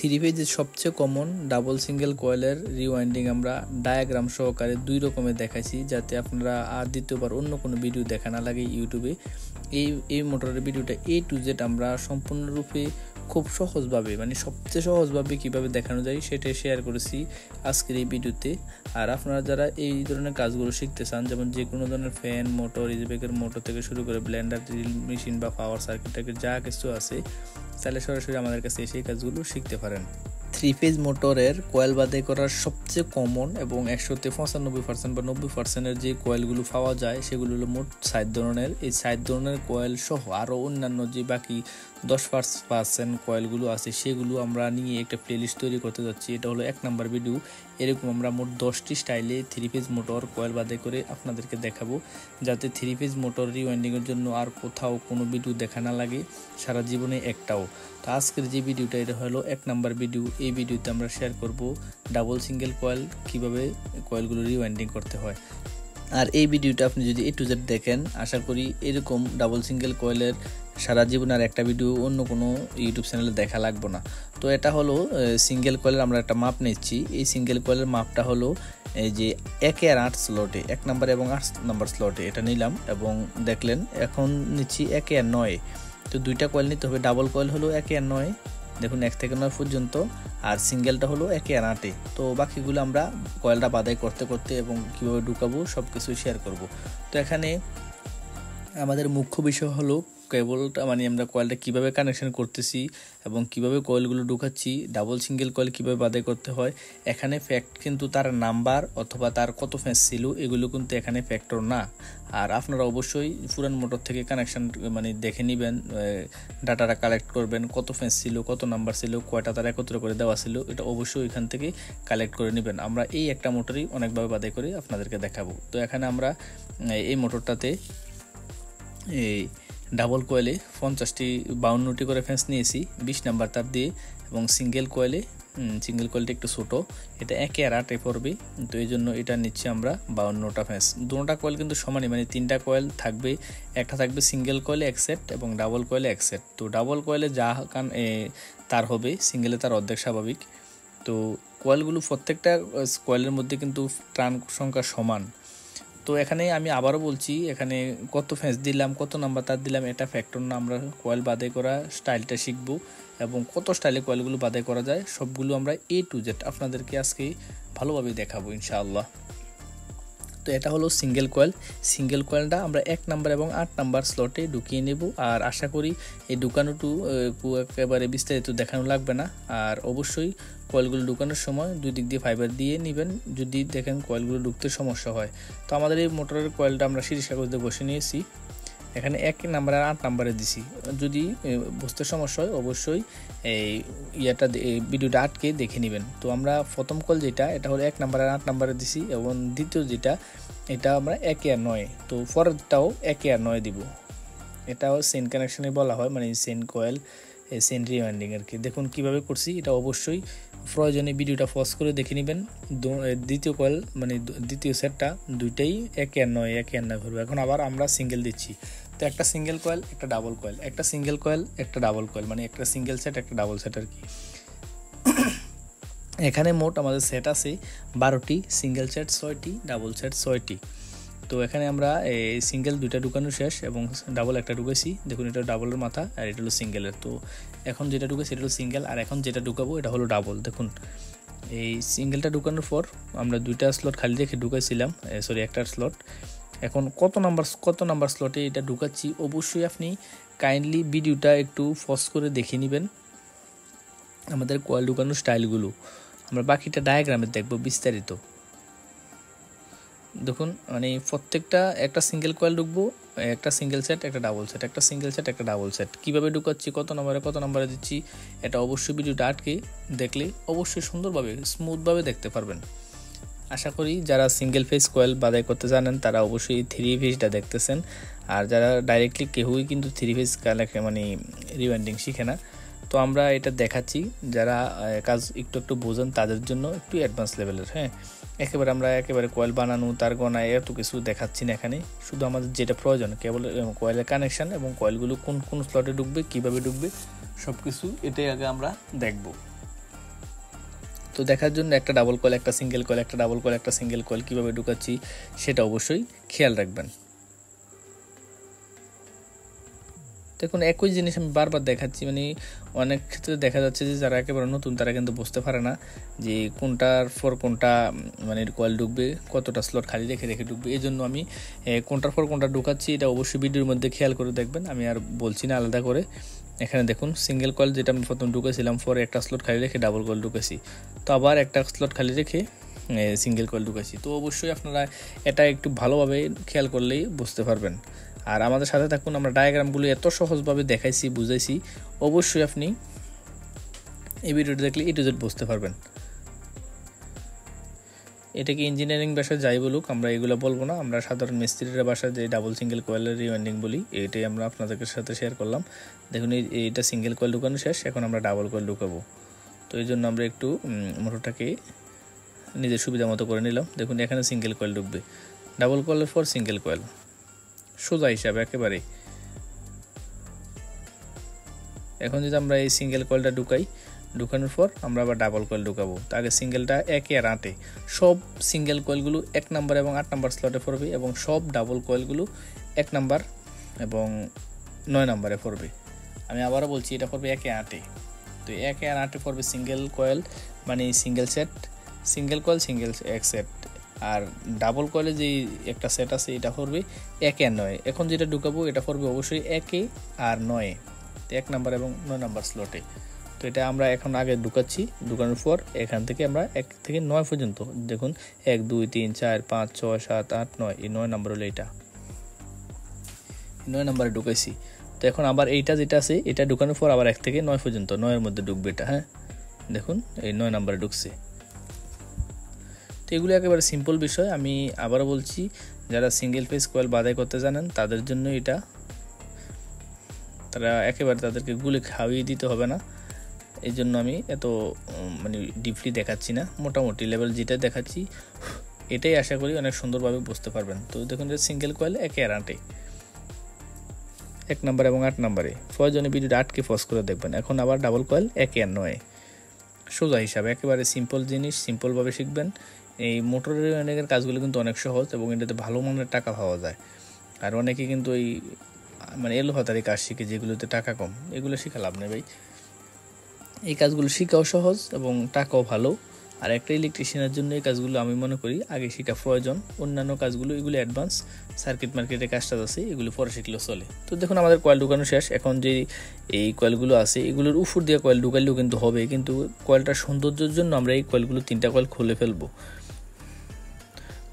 Three ফেজের সবচেয়ে common double single কয়েলের রিওয়াইন্ডিং আমরা ডায়াগ্রাম সহকারে দুই রকমের দেখাইছি, যাতে আপনারা আর দ্বিতীয়বার অন্য কোনো ভিডিও দেখা না লাগে ইউটিউবে। এই মোটরের ভিডিওটা A to Z আমরা সম্পূর্ণরূপে খুব সহজভাবে, মানে সবচেয়ে সহজভাবে কীভাবে দেখানো যায় সেটাই শেয়ার করেছি আজকের এই ভিডিওতে। আর আপনারা যারা এই ধরনের কাজগুলো শিখতে চান, যেমন যে কোনো ধরনের ফ্যান, মোটর, ইজিব্রেকের মোটর থেকে শুরু করে ব্লেন্ডার, ড্রিল মেশিন বা পাওয়ার সার্কিট যা কিছু আছে, তাহলে সরাসরি আমাদের কাছে সেই কাজগুলো শিখতে পারেন। থ্রি ফেজ মোটরের কয়েল বাছাই করার সবচেয়ে কমন এবং 195% বা 90%-এর যে কয়েলগুলো পাওয়া যায় সেগুলো হলো মোট 7 ধরনের। এই 7 ধরনের কয়েল সহ আরও অন্যান্য যে বাকি 10% কয়েলগুলো আছে সেগুলো আমরা নিয়ে একটা প্লেলিস্ট তৈরি করতে যাচ্ছি। এটা হলো 1 নাম্বার ভিডিও। এরকম আমরা মোট 10টি স্টাইলে থ্রি ফেজ মোটর কয়েল বাছাই করে আপনাদেরকে দেখাবো, যাতে থ্রি ফেজ মোটর রিওয়াইন্ডিংয়ের জন্য আর কোথাও কোনো ভিডিও দেখা না লাগে সারা জীবনে একটাও। তো আজকের যে ভিডিওটা, এটা হলো 1 নাম্বার ভিডিও। এই ভিডিওতে আমরা শেয়ার করব ডাবল সিঙ্গেল কয়েল কিভাবে কয়েলগুলো রিওয়াইন্ডিং করতে হয়। আর এই ভিডিওটা আপনি যদি A to Z দেখেন, আশা করি এরকম ডাবল সিঙ্গেল কয়েলের সারা জীবন আর একটা ভিডিও অন্য কোনো ইউটিউব চ্যানেলে দেখা লাগবে না। তো এটা হলো সিঙ্গেল কয়েলের আমরা একটা মাপ নিচ্ছি। এই সিঙ্গেল কয়েলের মাপটা হলো এই যে 1 আর 8 স্লটে, 1 নাম্বার এবং 8 নাম্বার স্লটে এটা নিলাম, এবং দেখলেন এখন নিচ্ছি 1 আর 9। তো দুইটা কয়েল নিতে হবে। ডাবল কয়েল হলো 1 আর 9, দেখুন 1 থেকে 9 পর্যন্ত, আর সিঙ্গেলটা হলো 1 আর 8। তো বাকিগুলো আমরা কয়েলটা বাছাই করতে করতে এবং কীভাবে ঢুকাবো সব কিছু শেয়ার করব। তো এখানে আমাদের মুখ্য বিষয় হলো কেবলটা, মানে আমরা কয়েলটা কীভাবে কানেকশন করতেছি এবং কিভাবে কয়েলগুলো ঢুকাচ্ছি, ডাবল সিঙ্গেল কয়েল কীভাবে বাছাই করতে হয়। এখানে ফ্যাক্ট কিন্তু তার নাম্বার অথবা তার কত ফেজ ছিল এগুলো কিন্তু এখানে ফ্যাক্টর না। আর আপনারা অবশ্যই পুরান মোটর থেকে কানেকশান মানে দেখে নেবেন, ডাটাটা কালেক্ট করবেন, কত ফেজ ছিল, কত নাম্বার ছিল, কয়টা তার একত্র করে দেওয়া ছিল, এটা অবশ্যই এখান থেকে কালেক্ট করে নেবেন। আমরা এই একটা মোটরই অনেকভাবে বাছাই করে আপনাদেরকে দেখাবো। তো এখানে আমরা এই মোটরটাতে এই ডাবল কয়েলে 50টি 52টি করে ফেন্স নিয়েছি 20 নাম্বার তার দিয়ে, এবং সিঙ্গেল কয়েলটা একটু ছোটো, এটা 1 আর 8 পড়বে। তো এই জন্য এটা নিচ্ছি আমরা 52টা ফেন্স। দুটোটা কয়েল কিন্তু সমানই, মানে 3টা কয়েল থাকবে, একটা থাকবে সিঙ্গেল কয়েলে 1 সেট এবং ডাবল কয়েলে 1 সেট। তো ডাবল কয়েলে যা তার হবে, সিঙ্গেলে তার অর্ধেক স্বাভাবিক। তো কয়েলগুলো প্রত্যেকটা কয়েলের মধ্যে কিন্তু টার্ন সংখ্যা সমান। তো এখানে আমি আবারও বলছি, এখানে কত ফেজ দিলাম, কত নাম্বার তার দিলাম, এটা ফ্যাক্টর না। আমরা কয়েল বাছাই করা স্টাইলটা শিখবো এবং কত স্টাইলে কয়েলগুলো বাছাই করা যায় সবগুলো আমরা A to Z আপনাদেরকে আজকে ভালোভাবে দেখাবো ইনশাআল্লাহ। তো এটা হলো সিঙ্গেল কয়েলটা আমরা 1 নাম্বার এবং 8 নাম্বার স্লটে ঢুকিয়ে নেব। আর আশা করি এই ঢুকানোটু একেবারে বিস্তারিত দেখানো লাগবে না। আর অবশ্যই কয়েলগুলো ঢুকানোর সময় দুই দিক দিয়ে ফাইবার দিয়ে নেবেন যদি দেখেন কয়েলগুলো ঢুকতে সমস্যা হয়। তো আমাদের এই মোটরের কয়েলটা আমরা সিরিজ কাগজ দিয়ে বসে নিয়েছি, এখানে 1 নাম্বার আর 8 নাম্বারে দিছি। যদি বুঝতে সমস্যা হয় অবশ্যই এই ভিডিওটা আটকে দেখে নেবেন। তো আমরা প্রথম কয়েল যেটা, এটা হলো 1 নাম্বার আর 8 নাম্বারে দিছি, এবং দ্বিতীয় যেটা এটা আমরা 1 আর 9। তো পরেরটাও 1 আর 9 দিব। এটাও সেন কানেকশনে বলা হয়, মানে সেন কয়েল, সেন রিওয়াইন্ডিং আর কি। দেখুন কীভাবে করছি, এটা অবশ্যই প্রয়োজনে ভিডিওটা পজ করে দেখে নেবেন। দ্বিতীয় কয়েল মানে দ্বিতীয় সেটটা দুইটাই 1 আর 9 করবে। এখন আবার আমরা সিঙ্গেল দিচ্ছি। তো একটা সিঙ্গেল কয়েল, একটা ডাবল কয়েল, একটা সিঙ্গেল কয়েল, একটা ডাবল কয়েল, মানে একটা সিঙ্গেল সেট, একটা ডাবল সেট আর কি। এখানে মোট আমাদের সেট আছে 12টি, সিঙ্গেল সেট 6টি, ডাবল সেট 6টি। তো এখানে আমরা এই সিঙ্গেল 2টা ঢুকানো শেষ এবং ডাবল একটা ঢুকেছি। দেখুন এটা ডাবলের মাথা আর এটা হলো সিঙ্গেলের। তো এখন যেটা ঢুকেছে এটা হলো সিঙ্গেল, আর এখন যেটা ঢুকাবো এটা হলো ডাবল। দেখুন এই সিঙ্গেলটা ঢুকানোর পর আমরা 2টা স্লট খালি রেখে ঢুকাইছিলাম, একটা স্লট। এখন কত নাম্বার স্লটে এটা ঢুকাচ্ছি অবশ্যই আপনি কাইন্ডলি ভিডিওটা একটু পজ করে দেখে নেবেন। আমাদের কয়েল ঢুকানোর স্টাইলগুলো আমরা বাকিটা ডায়াগ্রামে দেখব বিস্তারিত। দেখুন মানে প্রত্যেকটা একটা সিঙ্গেল কয়েল ঢুকবো, একটা সিঙ্গেল সেট, একটা ডাবল সেট, একটা সিঙ্গেল সেট, একটা ডাবল সেট। কীভাবে ঢুকাচ্ছি, কত নাম্বারে দিচ্ছি, এটা অবশ্যই ভিডিওটা আটকে দেখলে অবশ্যই সুন্দরভাবে স্মুথভাবে দেখতে পারবেন। আশা করি যারা সিঙ্গেল ফেজ কয়েল বাছাই করতে জানেন তারা অবশ্যই থ্রি ফেজটা দেখতেছেন। আর যারা ডাইরেক্টলি কেউই কিন্তু থ্রি ফেজ কানেকশন মানে রিওয়াইন্ডিং শিখে না, তো আমরা এটা দেখাচ্ছি যারা কাজ একটু বোঝেন তাদের জন্য একটু অ্যাডভান্স লেভেলের। হ্যাঁ, আমরা একেবারে কয়েল বানানো, তার গণা এত কিছু দেখাচ্ছি না এখানে। শুধু আমাদের যেটা প্রয়োজন কেবল কয়েলের কানেকশান এবং কয়েলগুলো কোন স্লটে ঢুকবে, কীভাবে ঢুকবে সব কিছু এটাই আগে আমরা দেখব। তো দেখার জন্য একটা ডাবল কয়েল, একটা সিঙ্গেল কয়েল, একটা ডাবল কয়েল, একটা সিঙ্গেল কয়েল কীভাবে ঢুকাচ্ছি সেটা অবশ্যই খেয়াল রাখবেন। দেখুন একই জিনিস আমি বারবার দেখাচ্ছি, মানে অনেক ক্ষেত্রে দেখা যাচ্ছে যে যারা একেবারে নতুন তারা কিন্তু বুঝতে পারে না যে কোনটার পর কোনটা মানে কয়েল ঢুকবে, কতটা স্লট খালি রেখে রেখে ঢুকবে। এই জন্য আমি কোনটার পর কোনটা ঢুকাচ্ছি এটা অবশ্যই ভিডিওর মধ্যে খেয়াল করে দেখবেন, আমি আর বলছি না আলাদা করে। এখানে দেখুন সিঙ্গেল কয়েল যেটা আমি প্রথম ঢুকেছিলাম, পরে একটা স্লট খালি রেখে ডাবল কয়েল ঢুকেছি, তো আবার একটা স্লট খালি রেখে সিঙ্গেল কয়েল ঢুকেছি। তো অবশ্যই আপনারা এটা একটু ভালোভাবে খেয়াল করলেই বুঝতে পারবেন। আর আমাদের সাথে থাকুন, আমরা ডায়াগ্রামগুলো এত সহজভাবে দেখাইছি, বুঝাইছি, অবশ্যই আপনি এই ভিডিওটা দেখলে A to Z বুঝতে পারবেন। এটাকে ইঞ্জিনিয়ারিং ভাষায় যাই বলুক, আমরা এগুলো বলবো না, আমরা সাধারণ মিস্ত্রির ভাষায় যে ডাবল সিঙ্গেল কয়েলের রিওয়াইন্ডিং বলি, এটাই আমরা আপনাদের সাথে শেয়ার করলাম। দেখুন এইটা সিঙ্গেল কয়েল ঢুকানো শেষ, এখন আমরা ডাবল কয়েল ঢুকাবো। তো এই জন্য আমরা একটু মোটরটাকে নিজের সুবিধা মতো করে নিলাম। দেখুন এখানে সিঙ্গেল কয়েল ঢুকবে, ডাবল কয়েলের পর সিঙ্গেল কয়েল, সোজা হিসাবে একেবারে। এখন যদি আমরা এই সিঙ্গেল কয়েলটা ঢুকানোর পর আমরা আবার ডাবল কয়েল ঢুকাবো। তো আগে সিঙ্গেলটা 1 আর 8 সব সিঙ্গেল কয়েলগুলো 1 নাম্বার এবং 8 নাম্বার স্লটে পড়বে, এবং সব ডাবল কয়েলগুলো 1 নাম্বার এবং 9 নাম্বারে পড়বে। আমি আবারও বলছি, এটা পড়বে 1 আর 8। তো 1 আর 8 পড়বে সিঙ্গেল কয়েল, মানে single set, single coil single এক সেট। আর ডাবল কয়েলে যে একটা সেট আছে এটা পড়বে 1 আর 9। এখন যেটা ঢুকাবো এটা পড়বে অবশ্যই 1 আর 9, 1 নাম্বার এবং 9 নাম্বার স্লটে। তো এটা আমরা এখন আগে ঢুকাচ্ছি, ঢুকানোর পর এখান থেকে আমরা 1 থেকে 9 পর্যন্ত, দেখুন 1 2 3 4 5 6 7 8 9, এই 9 নাম্বার হলো এটা, 9 নাম্বারে ঢুকাইছি। তো এখন আবার এইটা যেটা আছে এটা ঢুকানোর পর আবার 1 থেকে 9 পর্যন্ত, 9 এর মধ্যে ঢুকবে এটা। হ্যাঁ দেখুন এই 9 নাম্বারে ঢুকছে। তো এগুলো একেবারে সিম্পল বিষয়। আমি আবারও বলছি, যারা সিঙ্গেল ফেজ কয়েল বাদাই করতে জানেন তাদের জন্য এটা, তারা একেবারে তাদেরকে গুলে খাওয়িয়ে দিতে হবে না। এই জন্য আমি এত মানে ডিপলি দেখাচ্ছি না, মোটামুটি লেভেল যেটা দেখাচ্ছি এটাই আশা করি অনেক সুন্দরভাবে বুঝতে পারবেন। তো দেখুন যে সিঙ্গেল কয়েল 1 আর 8, 1 নাম্বার এবং 8 নাম্বারে, প্রয়োজনে ভিডিওটা 8কে পজ করে দেখবেন। এখন আবার ডাবল কয়েল 1 আর 9, সোজা হিসাবে একেবারে সিম্পল জিনিস, সিম্পলভাবে শিখবেন। এই মোটরের রিওয়াইন্ডিংয়ের কাজগুলো কিন্তু অনেক সহজ এবং এটাতে ভালো মানের টাকা পাওয়া যায়। আর অনেকে কিন্তু এই মানে এলোহাতারি কাজ শিখে যেগুলোতে টাকা কম, এগুলো শিখা লাভ নেই ভাই। এই কাজগুলো শেখাও সহজ এবং টাকাও ভালো। আর একটা ইলেকট্রিশিয়ানের জন্য এই কাজগুলো আমি মনে করি আগে শেখা প্রয়োজন। অন্যান্য কাজগুলো এগুলো অ্যাডভান্স, সার্কিট মার্কেটের কাজটা আছে, এগুলো পরে শিখলেও চলে। তো দেখুন আমাদের কয়েল ঢুকানো শেষ। এখন যে এই কয়েলগুলো আছে এগুলোর উপর দিয়ে কয়েল ঢুকাইলেও কিন্তু হবে, কিন্তু কয়েলটার সৌন্দর্যের জন্য আমরা এই কয়েলগুলো 3টা কয়েল খুলে ফেলবো।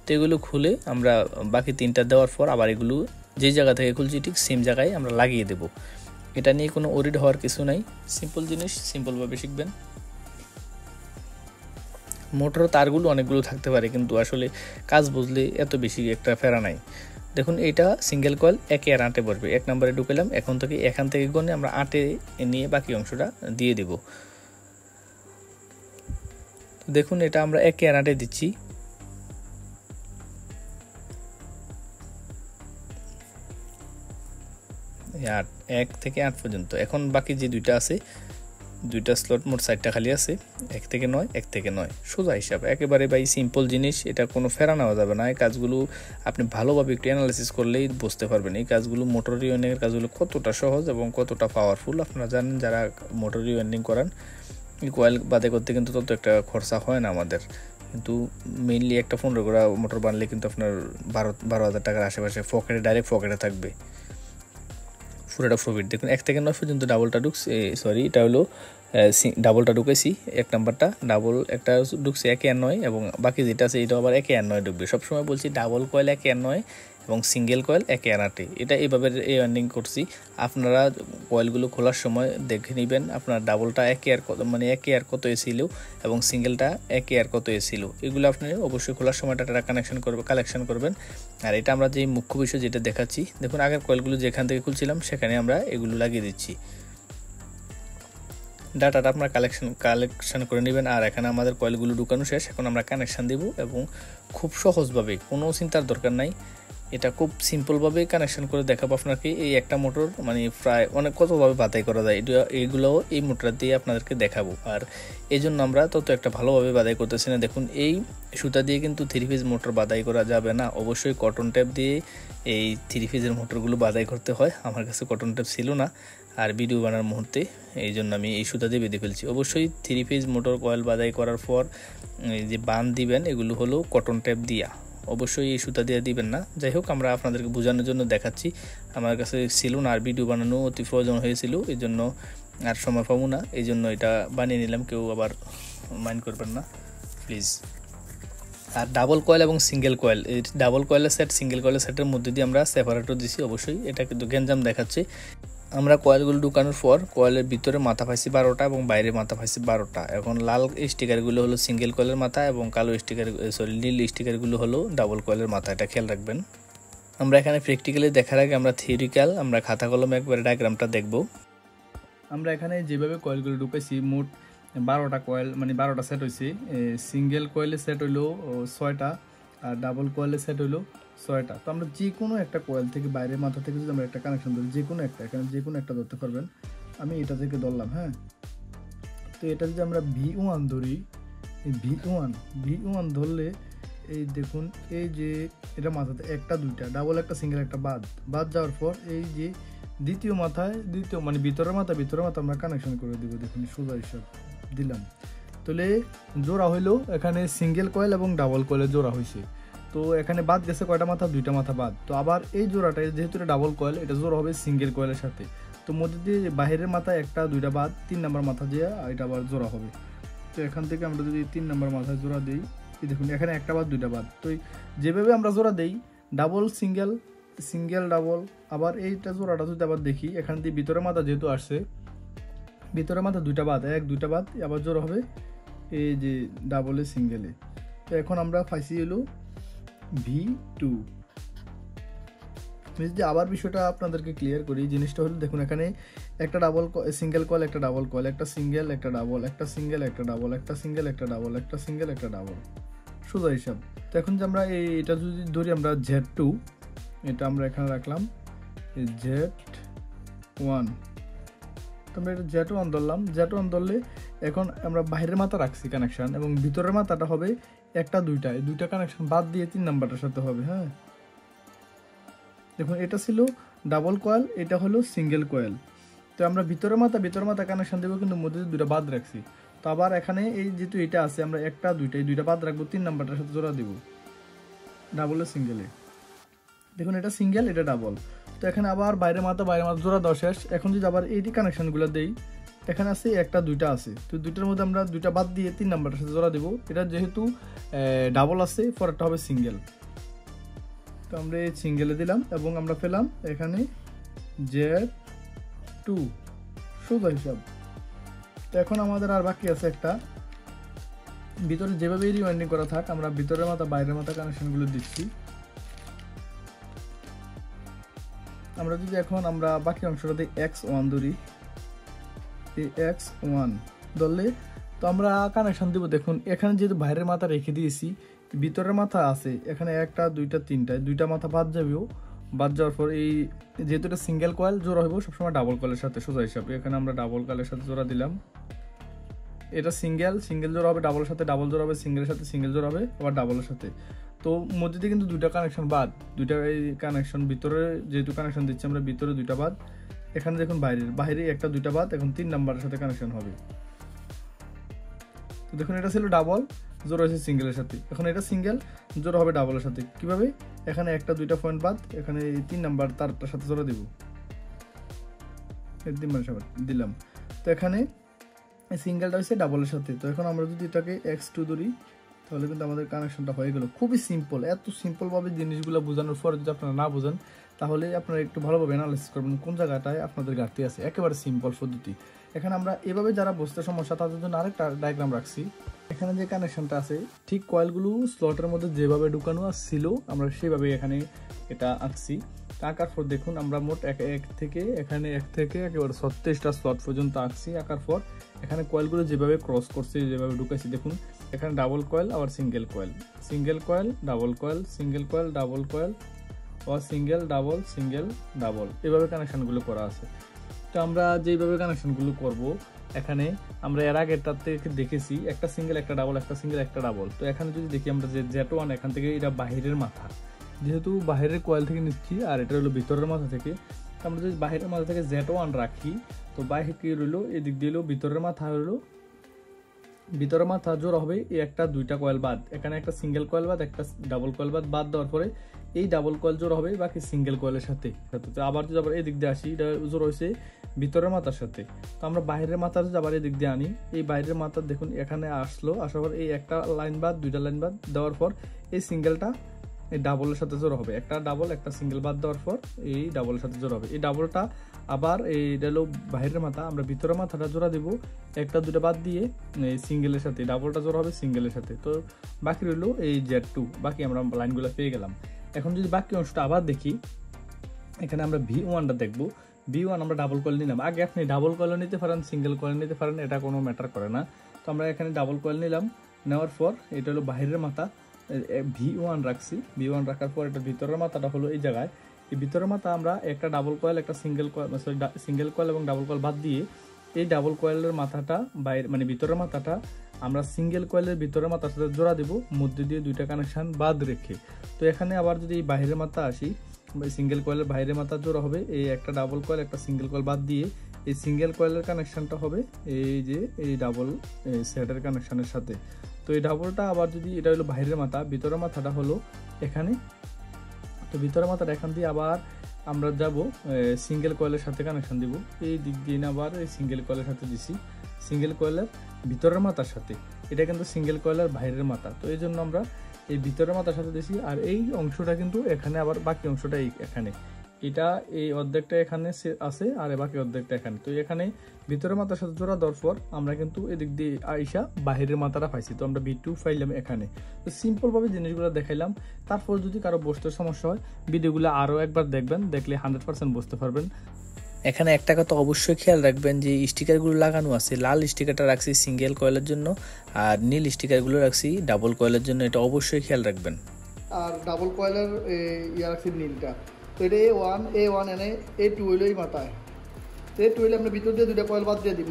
তো এগুলো খুলে আমরা বাকি 3টা দেওয়ার পর আবার এগুলো যে জায়গা থেকে খুলছি ঠিক সেম জায়গায় আমরা লাগিয়ে দেব। এটা নিয়ে কোনো ওরিড হওয়ার কিছু নাই, সিম্পল জিনিস, সিম্পলভাবে শিখবেন। মোটরের তারগুলো অনেকগুলো থাকতে পারে, কিন্তু আসলে কাজ বুঝলে এত বেশি একটা ফেরা নাই। দেখুন এটা সিঙ্গেল কয়েল 1 আর 8 বসবে, 1 নাম্বারে ঢুকালাম। এখন থেকে এখান থেকে গনে আমরা 8 নিয়ে বাকি অংশটা দিয়ে দেব। দেখুন এটা আমরা 1 আর 8 দিচ্ছি। আর 1 থেকে 8 পর্যন্ত। এখন বাকি যে দুইটা আছে, দুইটা স্লট মোট 4টা খালি আছে, 1 থেকে 9, 1 থেকে 9, সোজা হিসাব একেবারে ভাই সিম্পল জিনিস। এটা কোনো ফেরা নেওয়া যাবে না। এই কাজগুলো আপনি ভালোভাবে একটু অ্যানালাইসিস করলেই বুঝতে পারবেন এই কাজগুলো, মোটর রিওয়াইন্ডিংয়ের কাজগুলো কতটা সহজ এবং কতটা পাওয়ারফুল। আপনারা জানেন যারা মোটর রিওয়াইন্ডিং করান, এই কয়েল বাদে করতে কিন্তু তত একটা খরচা হয় না আমাদের, কিন্তু মেইনলি একটা 15 করা মোটর বানলে কিন্তু আপনার 12,000 টাকার আশেপাশে পকেটে, ডাইরেক্ট পকেটে থাকবে পুরোটা প্রফিট। দেখুন 1 থেকে 9 পর্যন্ত ডাবলটা ঢুকছে, সরি এটা হলো ডাবলটা ঢুকেছি, 1 নাম্বারটা ডাবল একটা ঢুকছে 1 আর 9, এবং বাকি যেটা আছে এটা আবার 1 আর 9 ঢুকবে। সবসময় বলছি ডাবল কয়েল 1 আর 9 এবং সিঙ্গেল কয়েল 1 আর 8, এটা এইভাবে ওয়াইন্ডিং করছি। আপনারা কয়েলগুলো খোলার সময় দেখে নেবেন আপনার ডাবলটা 1 আর কত, মানে 1 আর কত ছিল এবং সিঙ্গেলটা 1 আর কত ছিল, এগুলো আপনি অবশ্যই খোলার সময় ডাটা কালেকশন করবেন। আর এটা আমরা যে মুখ্য বিষয় যেটা দেখাচ্ছি, দেখুন আগের কয়েলগুলো যেখান থেকে খুলছিলাম সেখানে আমরা এগুলো লাগিয়ে দিচ্ছি। ডাটাটা আপনার কালেকশন করে নেবেন। আর এখানে আমাদের কয়েলগুলো ঢুকানো শেষ, এখন আমরা কানেকশান দেব এবং খুব সহজভাবে, কোনো চিন্তার দরকার নাই, এটা খুব সিম্পলভাবে কানেকশন করে দেখাবো আপনাকে। এই একটা মোটর মানে প্রায় অনেক কতভাবে বাতাই করা যায় এইগুলোও এই মোটর দিয়ে আপনাদেরকে দেখাবো। আর এই জন্য আমরা তত একটা ভালোভাবে বাদাই করতেছি না। দেখুন এই সুতা দিয়ে কিন্তু 3 ফেজ মোটর বাদাই করা যাবে না, অবশ্যই কটন ট্যাপ দিয়ে এই 3 ফেজের মোটরগুলো বাদাই করতে হয়। আমার কাছে কটন ট্যাপ ছিল না আর ভিডিও বানার মুহূর্তে এই জন্য আমি এই সুতা দিয়ে বেঁধে ফেলছি। অবশ্যই 3 ফেজ মোটর কয়েল বাদাই করার পর এই যে বাঁধ দিবেন এগুলো হলো কটন ট্যাপ দিয়া, অবশ্যই এই সুতা দিয়ে দিবেন না। যাই হোক আমরা আপনাদেরকে বোঝানোর জন্য দেখাচ্ছি, আমার কাছে ছিল না আর ভিডিও বানানো অতি প্রয়োজন হয়েছিল, এই জন্য আর সময় পাবো না, এই জন্য এটা বানিয়ে নিলাম, কেউ আবার মাইন্ড করবেন না প্লিজ। আর ডাবল কয়েল এবং সিঙ্গেল কয়েল, এই ডাবল কয়েলের সেট সিঙ্গেল কয়েলের সেটের মধ্যে দিয়ে আমরা সেপারেটর দিছি। অবশ্যই এটা কিন্তু গ্যাঞ্জাম দেখাচ্ছে। আমরা কয়েলগুলো ঢুকানোর পর কয়েলের ভিতরে মাথা পাইছি 12টা এবং বাইরে মাথা পাইছি 12টা। এখন লাল স্টিকারগুলো হলো সিঙ্গেল কয়েলের মাথা এবং কালো নীল স্টিকারগুলো হলো ডাবল কয়েলের মাথা, এটা খেয়াল রাখবেন। আমরা এখানে প্র্যাকটিক্যালি দেখার আগে আমরা থিওরিক্যাল আমরা খাতা কলমে একবারে ডায়াগ্রামটা দেখব। আমরা এখানে যেভাবে কয়েলগুলো ঢুকাইছি মোট 12টা কয়েল মানে 12টা সেট হয়েছে। সিঙ্গেল কয়েলের সেট হইলো 6টা আর ডাবল কয়েলের সেট হইলো 6টা। তো আমরা যে কোনো একটা কয়েল থেকে বাইরের মাথা থেকে যদি আমরা একটা কানেকশন ধরি, যে কোনো একটা, এখানে যে কোনো একটা ধরতে পারবেন, আমি এটা থেকে ধরলাম। হ্যাঁ, তো এটা যদি আমরা V1 ধরি, এই V1 ধরলে এই দেখুন এই যে এটা মাথাতে একটা দুইটা ডাবল একটা সিঙ্গেল একটা বাদ যাওয়ার পর এই যে দ্বিতীয় মানে ভিতরের মাথা আমরা কানেকশন করে দিব। দেখুন সোজা হিসাব দিলাম, তাহলে জোড়া হইলো এখানে সিঙ্গেল কয়েল এবং ডাবল কয়েলের জোড়া হয়েছে। তো এখানে বাদ গেছে কয়টা মাথা, 2টা মাথা বাদ। তো আবার এই জোড়াটা যেহেতু এটা ডাবল কয়েল, এটা জোড়া হবে সিঙ্গেল কয়েলের সাথে। তো মধ্যে দিয়ে বাহিরের মাথা একটা 2টা বাদ, 3 নাম্বার মাথা দিয়ে এটা আবার জোড়া হবে। তো এখান থেকে আমরা যদি 3 নাম্বার মাথায় জোড়া দিই, দেখুন এখানে একটা বাদ 2টা বাদ। তো যেভাবে আমরা জোড়া দেই ডাবল সিঙ্গেল ডাবল, আবার এইটা জোড়াটা যদি আবার দেখি এখান দিয়ে ভিতরে মাথা যেহেতু আসছে, ভিতরে মাথা 2টা বাদ, 2টা বাদ আবার জোড়া হবে এই যে ডাবলে সিঙ্গেলে। তো এখন আমরা পাইছি হলো V2। যদি আবার বিষয়টা আপনাদেরকে ক্লিয়ার করি, জিনিসটা হলো দেখুন এখানে একটা সিঙ্গেল কয়েল একটা ডাবল কয়েল, একটা সিঙ্গেল একটা ডাবল, একটা সিঙ্গেল একটা ডাবল, একটা সিঙ্গেল একটা ডাবল, একটা সিঙ্গেল একটা ডাবল, সোজা হিসাব। তো এখন যে আমরা এটা যদি ধরি আমরা Z2, এটা আমরা এখানে রাখলাম Z1, তো আমরা এটা Z1 ধরলাম। Z1 ধরলে এখন আমরা বাইরের মাথা রাখছি কানেকশন এবং ভিতরের মাথাটা হবে একটা দুইটা কানেকশন বাদ দিয়ে 3 নাম্বারটার সাথে হবে। হ্যাঁ, দেখুন এটা ছিল ডাবল কয়েল, এটা হলো সিঙ্গেল কয়েল। তো আমরা ভিতরের মাথা কানেকশন দেবো, কিন্তু মধ্যে 2টা বাদ রাখছি। তো আবার এখানে এই যেহেতু এটা আছে আমরা একটা 2টা বাদ রাখবো, 3 নাম্বারটার সাথে জোড়া দেবো ডাবলে সিঙ্গেলে। দেখুন এটা সিঙ্গেল এটা ডাবল। তো এখানে আবার বাইরের মাথা জোড়া দেওয়া শেষ। এখন যদি আবার এই কানেকশনগুলো দেই, এখানে আছে একটা 2টা আছে, তো 2টার মধ্যে আমরা 2টা বাদ দিয়ে 3 নাম্বারটার সাথে জোড়া দেবো। এটা যেহেতু ডাবল আছে পরেরটা হবে সিঙ্গেল, তো আমরা এই সিঙ্গেলে দিলাম এবং আমরা পেলাম এখানে Z2 সোজা হিসাব। তো এখন আমাদের আর বাকি আছে একটা, ভিতরে যেভাবে রিওয়াইন্ডিং করা থাক আমরা ভিতরের মাথা বাইরের মাথা কানেকশনগুলো দিচ্ছি। আমরা যদি এখন আমরা বাকি অংশটা দিয়ে X1 ধরি, এই X1 ধরলে তো আমরা কানেকশন দিব। দেখুন এখানে যেহেতু বাইরের মাথা রেখে দিয়েছি, ভিতরের মাথা আছে এখানে একটা 2টা 3টা 2টা মাথা বাদ যাবেও, বাদ যাওয়ার পর এই যেহেতু এটা সিঙ্গেল কয়েল জোড়া হইব সবসময় ডাবল কয়েলের সাথে সোজা হিসাবে। এখানে আমরা ডাবল কয়েলের সাথে জোড়া দিলাম, এটা সিঙ্গেল জোড়া হবে ডাবলের সাথে, ডাবল জোড়া হবে সিঙ্গেলের সাথে, সিঙ্গেল জোড়া হবে আবার ডাবলের সাথে। তো মধ্যে দিয়ে কিন্তু 2টা কানেকশন বাদ, 2টা এই কানেকশন ভিতরে যেহেতু কানেকশন দিচ্ছি আমরা ভিতরে 2টা বাদ, এখানে দেখুন বাইরে একটা 2টা বাদ, এখন 3 নাম্বারের সাথে কানেকশন হবে। তো দেখুন এটা ছিল ডাবল জোড়া হয়েছে সিঙ্গেলের সাথে, এখন এটা সিঙ্গেল জোড়া হবে ডাবলের সাথে। কিভাবে এখানে একটা 2টা পয়েন্ট বাদ, এখানে 3 নাম্বার তারটার সাথে জোড়া দিব, 3 নাম্বার দিলাম। তো এখানে সিঙ্গেলটা হচ্ছে ডাবলের সাথে। তো এখন আমরা যদি এটাকে X2 ধরি তাহলে কিন্তু আমাদের কানেকশনটা হয়ে গেল। খুবই সিম্পল, এত সিম্পলভাবে জিনিসগুলো বোঝানোর পরে যদি আপনারা না বোঝেন তাহলে আপনারা একটু ভালোভাবে অ্যানালাইসিস করবেন কোন জায়গাটায় আপনাদের ঘাটতি আছে। একেবারে সিম্পল পদ্ধতি। এখানে আমরা এভাবে যারা বুঝতে সমস্যা তাদের জন্য আরেকটা ডায়াগ্রাম রাখছি। এখানে যে কানেকশনটা আছে ঠিক কয়েলগুলো স্লটের মধ্যে যেভাবে ঢুকানো ছিল আমরা সেভাবে এখানে এটা আঁকছি। আঁকার পর দেখুন আমরা মোট এক থেকে একেবারে 36টা স্লট পর্যন্ত আঁকছি। আঁকার পর এখানে কয়েলগুলো যেভাবে ক্রস করছি যেভাবে ঢুকাইছি দেখুন এখানে ডাবল কয়েল আবার single coil, double coil, single coil, double coil, আবার সিঙ্গেল ডাবল এভাবে কানেকশনগুলো করা আছে। তো আমরা যেইভাবে কানেকশনগুলো করব, এখানে আমরা এর আগেরটার থেকে দেখেছি একটা সিঙ্গেল একটা ডাবল, একটা সিঙ্গেল একটা ডাবল। তো এখানে যদি দেখি আমরা যে Z1 এখান থেকে এটা বাহিরের মাথা, যেহেতু বাহিরের কয়েল থেকে নিচ্ছি আর এটা হলো ভিতরের মাথা থেকে, আমরা যদি বাহিরের মাথা থেকে Z1 রাখি, তো বাহির কি রইলো, এদিক দিয়ে ভিতরের মাথা হলো, ভিতরের মাথা জোড়া হবে এই একটা দুইটা কয়েল বাদ, এখানে একটা সিঙ্গেল কয়েল বাদ একটা ডাবল কয়েল বাদ দেওয়ার পরে এই ডাবল কয়েল জোড়া হবে বাকি সিঙ্গেল কয়েলের সাথে। তো আবার যদি আবার এদিক দিয়ে আসি, এটা জোড়া হয়েছে ভিতরের মাথার সাথে। তো আমরা বাইরের মাথা যদি আবার এদিক দিয়ে আনি, এই বাইরের মাথা দেখুন এখানে আসার পর এই একটা লাইন বাদ দুইটা লাইন বাদ দেওয়ার পর এই সিঙ্গেলটা এই ডাবলের সাথে জোড়া হবে, একটা ডাবল একটা সিঙ্গেল বাদ দেওয়ার পর এই ডাবলের সাথে জোড়া হবে। এই ডাবলটা আবার এইটা হলো বাইরের মাথা, আমরা ভিতরের মাথাটা জোড়া দেবো একটা দুটো বাদ দিয়ে এই সিঙ্গেলের সাথে, ডাবলটা জোড়া হবে সিঙ্গেলের সাথে। তো বাকি রইলো এই Z2, বাকি আমরা লাইনগুলো পেয়ে গেলাম। এখন যদি বাকি অংশটা আবার দেখি, এখানে আমরা V1টা দেখবো। V1 আমরা ডাবল কয়েল নিলাম, আগে আপনি ডাবল কয়েল নিতে পারেন সিঙ্গেল কয়েল নিতে পারেন, এটা কোনো ম্যাটার করে না। তো আমরা এখানে ডাবল কয়েল নিলাম, নেওয়ার পর এটা হলো বাইরের মাথা V1 রাখছি, V1 রাখার পর এটা ভিতরের মাথাটা হলো এই জায়গায়, এই ভিতরের মাথা আমরা একটা ডাবল কয়েল একটা সিঙ্গেল কয়েল এবং ডাবল কয়েল বাদ দিয়ে এই ডাবল কয়েলের মাথাটা বাইরে মানে ভিতরের মাথাটা আমরা সিঙ্গেল কয়েলের ভিতরের মাথার সাথে জোড়া দেব, মধ্যে দিয়ে দুইটা কানেকশন বাদ রেখে। তো এখানে আবার যদি এই বাইরের মাথা আসি, সিঙ্গেল কয়েলের বাইরের মাথা জোড়া হবে এই একটা ডাবল কয়েল একটা সিঙ্গেল কয়েল বাদ দিয়ে এই সিঙ্গেল কয়েলের কানেকশনটা হবে এই যে এই ডাবল সেটের কানেকশনের সাথে। তো এই ডাবলটা আবার যদি এটা হলো বাইরের মাথা, ভিতরের মাথাটা হলো এখানে, তো ভিতরের মাথাটা এখান দিয়ে আবার আমরা যাব সিঙ্গেল কয়েলের সাথে কানেকশন দিব, এই দিক দিয়ে আবার এই সিঙ্গেল কয়েলের সাথে দিছি সিঙ্গেল কয়েলের ভিতরের মাথার সাথে, এটা কিন্তু সিঙ্গেল কয়েলের বাইরের মাথা। তো এই জন্য আমরা এই ভিতরের মাথার সাথে দিছি, আর এই অংশটা কিন্তু এখানে আবার বাকি অংশটা এখানে, এটা এই অর্ধেকটা এখানে আছে আর বাকি অর্ধেকটা এখানে। তো এখানে ভিতরের মাথার সাথে জোড়া দেওয়ার পর আমরা কিন্তু এদিক দিয়ে আইসা বাহিরের মাথাটা পাইছি, তো আমরা V2 পাইলাম এখানে। তো সিম্পলভাবে জিনিসগুলো দেখাইলাম। তারপর যদি কারো বুঝতে সমস্যা হয় ভিডিওগুলো আরও একবার দেখবেন, দেখলে 100% বুঝতে পারবেন। এখানে একটা কথা অবশ্যই খেয়াল রাখবেন যে স্টিকারগুলো লাগানো আছে, লাল স্টিকারটা রাখছি সিঙ্গেল কয়েলের জন্য আর নীল স্টিকারগুলো রাখছি ডাবল কয়েলের জন্য, এটা অবশ্যই খেয়াল রাখবেন। আর ডাবল কয়েলের ইয়া রাখছি নীলটা, তো এটা A1 এনে A2 হইলো এই মাথায়, A2 হইলে আমরা ভিতর দিয়ে দুইটা কয়েল বাদ দিয়ে দিব,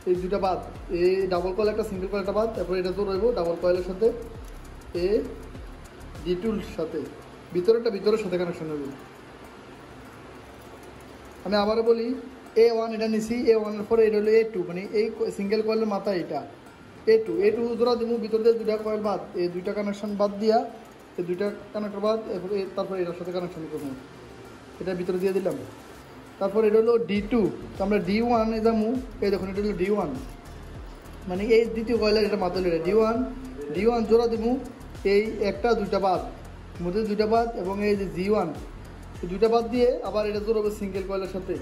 এই দুইটা বাদ এই ডাবল কয়েল একটা সিঙ্গেল কয়েল একটা বাদ, তারপরে এটা তো রইব ডাবল কয়েলের সাথে D2-র সাথে, ভিতরের সাথে কানেকশন হবে। আমি আবারও বলি, A1 এটা নিছি, A1 এর পরে এটা হলো A2, মানে এই সিঙ্গেল কয়েলের মাথা এটা A2 জোড়া দিব, ভিতর দিয়ে দুইটা কয়েল বাদ, এই দুইটা কানেকশন বাদ দিয়া এই দুইটা কানেক্টর বাদ, তারপরে এটার সাথে কানেকশন করবো, এটা ভিতরে দিয়ে দিলাম। তারপর এটা হলো D2, তো আমরা D1 এ যাবো, এই দেখুন এটা হলো D1, মানে এই দ্বিতীয় কয়েলের এটা মাথা হলো D1 জোড়া দিব, এই একটা দুইটা বাদ, মধ্যে দুইটা বাদ এবং এই যে G1 এই দুইটা বাদ দিয়ে আবার এটা জোড়াবে সিঙ্গেল কয়েলের সাথে,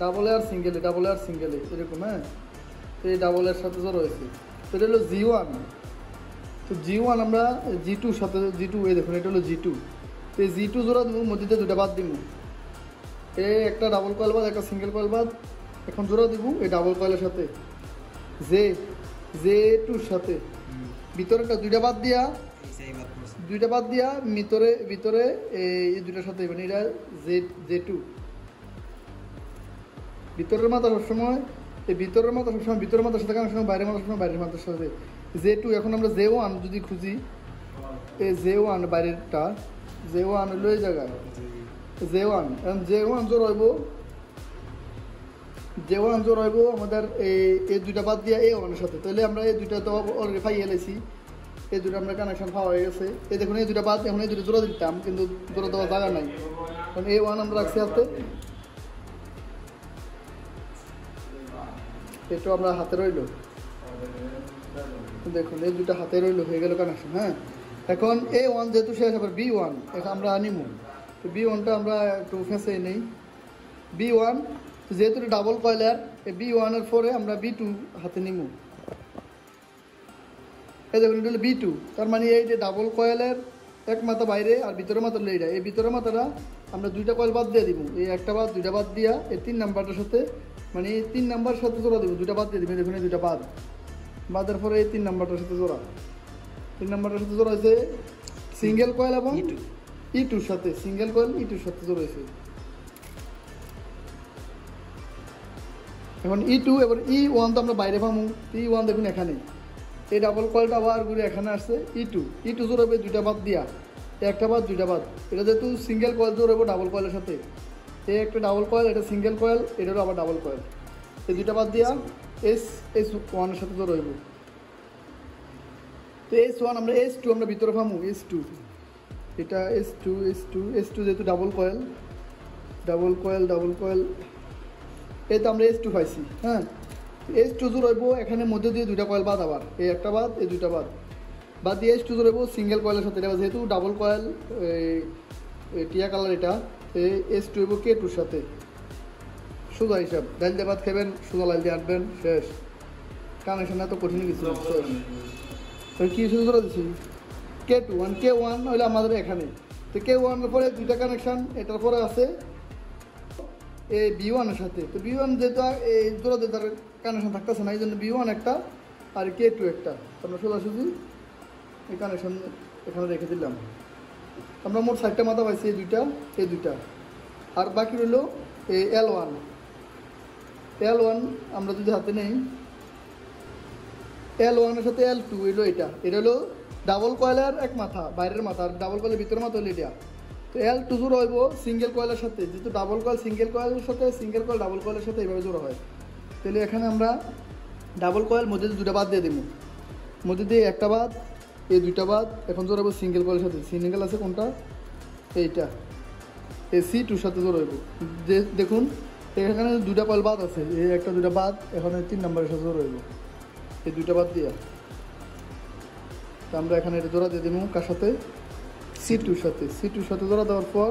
ডাবল আর সিঙ্গেলে এরকম। হ্যাঁ, তো এই ডাবলের সাথে জোড়া হয়েছে, তো এটা হলো G1। তো G1 আমরা G2-র সাথে G2, এই দেখুন এটা হলো G2, তো এই G2 জোড়া দেবো, মধ্যে দুইটা বাদ দিব, এই একটা ডাবল কয়েল বাদ একটা সিঙ্গেল কয়েল বাদ, এখন জোড়া দিব এই ডাবল কয়েলের সাথে J2-র সাথে, ভিতরেটা দুইটা বাদ দিয়া ভিতরে এই দুইটার সাথে, মানে এটা J2 ভিতরের মাথা সবসময় ভিতরের মাথার সাথে কানেকশন, বাইরের মাথার সময় বাইরের মাথার সাথে J2। এখন আমরা J1 যদি খুঁজি, এই J1 বাইরেরটা J1 হলো এই জায়গায় J1, এখন J1 জোর হইব আমাদের এই দুইটা বাদ দিয়া A1 এর সাথে, তাহলে আমরা এই দুইটা তো অলরেডি পাই এলাইছি, এই দুটো আমরা কানেকশন পাওয়া হয়ে গেছে। এই দেখুন এই দুটা বাদ, এখন এই দুটো জোড়া দিতাম কিন্তু জোড়া দেওয়ার জায়গা নাই, কারণ A1 আমরা রাখছি হাতে, এটা আমরা হাতে রইল, দেখুন এই দুটো হাতে রইল, হয়ে গেল কানেকশন। হ্যাঁ, এখন A1 যেহেতু শেষ, আবার B1 এখন আমরা নিমু, তো B1টা আমরা একটু ফেঁসে নেই। B1 যেহেতু ডাবল কয়েলার, এই B1 এর পরে আমরা B2 হাতে নিমু, এই দেখুন এটা হলো B2, তার মানে এই যে ডাবল কয়েলের এক মাথা বাইরে আর ভিতরের মাথা হলো এইটা, এই ভিতরের মাথাটা আমরা দুইটা কয়েল বাদ দিয়ে দিব, এই একটা বাদ দুইটা বাদ দিয়া এই 3 নাম্বারটার সাথে, মানে এই 3 নাম্বার সাথে জোড়া দেবো, দুইটা বাদ দিয়ে দেবেন, দেখুন এই দুইটা বাদের পরে এই 3 নাম্বারটার সাথে জোড়া, 3 নাম্বারটার সাথে জোড়া হয়েছে সিঙ্গেল কয়েল এবং E2 সাথে সিঙ্গেল কয়েল E2 সাথে জড়াইছে। এখন E2 এবার E1 তো আমরা বাইরে পাবো, E1 দেখুন এখানে, এই ডাবল কয়েলটা আবার ঘুরে এখানে আসছে E2 জোড়াবে দুইটা বাদ দিয়া, একটা বাদ দুইটা বাদ, এটা যেহেতু সিঙ্গেল কয়েল জোড়াবো ডাবল কয়েলের সাথে, এই একটা ডাবল কয়েল, এটা সিঙ্গেল কয়েল, এটারও আবার ডাবল কয়েল, এই দুইটা বাদ দিয়া S1 এর সাথে জোড়াইব। তো S1 আমরা S2 আমরা ভিতরে পাবো, S2 এটা S2 যেহেতু ডাবল কয়েল এই তো আমরা S2 পাইছি। হ্যাঁ, S2 জোড়াইব এখানে মধ্যে দিয়ে দুইটা কয়েল বাদ, আবার এই একটা বাদ এই দুইটা বাদ দিয়ে S2 জোড়াইব সিঙ্গেল কয়েলের সাথে, এটা যেহেতু ডাবল কয়েল টিয়া কালার, এটা S2 হইব K2 র সাথে। সোজা হিসাব, ডাইল দিয়ে ভাত খাবেন, সোজা লাইল দিয়ে আটবেন, শেষ। কানেকশন এত কঠিন কিছু শেষ। কি শুধু জোড়া দিচ্ছি K1 হইলে আমাদের এখানে, তো K1 এর পরে দুইটা কানেকশন, এটার পরে আছে এই B1 এর সাথে। তো B1 যেহেতু এই জোড়া দিয়ে তার কানেকশন থাকতেছে না, এই জন্য B1 একটা আর K2 একটা, আমরা সোজাসুজি এই কানেকশন এখানে রেখে দিলাম। আমরা মোট 4টা মাথা পাইছি, এই দুইটা আর বাকি রইল এই L1 আমরা যদি হাতে নেই, L1 এর সাথে L2 হইলো এটা হলো ডাবল কয়েলের এক মাথা, বাইরের মাথা, আর ডাবল কয়েলের ভিতরের মাথা হইলো এটা। তো L2 জোড়া হইব সিঙ্গেল কয়েলের সাথে, যেহেতু ডাবল কয়েল সিঙ্গেল কয়েলের সাথে, সিঙ্গেল কয়েল ডাবল কয়েলের সাথে এইভাবে জোড়া হয়। তাহলে এখানে আমরা ডাবল কয়েল মধ্যে দুটা বাদ দিয়ে দেবো, মধ্যে দিয়ে একটা বাদ, এই দুইটা বাদ, এখন জোড়াবো সিঙ্গেল কয়েলের সাথে। সিঙ্গেল আছে কোনটা, এইটা, এই C2 সাথে জোড়া হইব। দেখুন এখানে দুইটা কয়েল বাদ আছে, এই একটা দুইটা বাদ, এখন 3 নম্বরের সাথে জোড়া হইব, এই দুইটা বাদ দিয়া। তো আমরা এখানে এটা জোড়া দিয়ে দেবো কার সাথে, C2 সাথে জোড়া দেওয়ার পর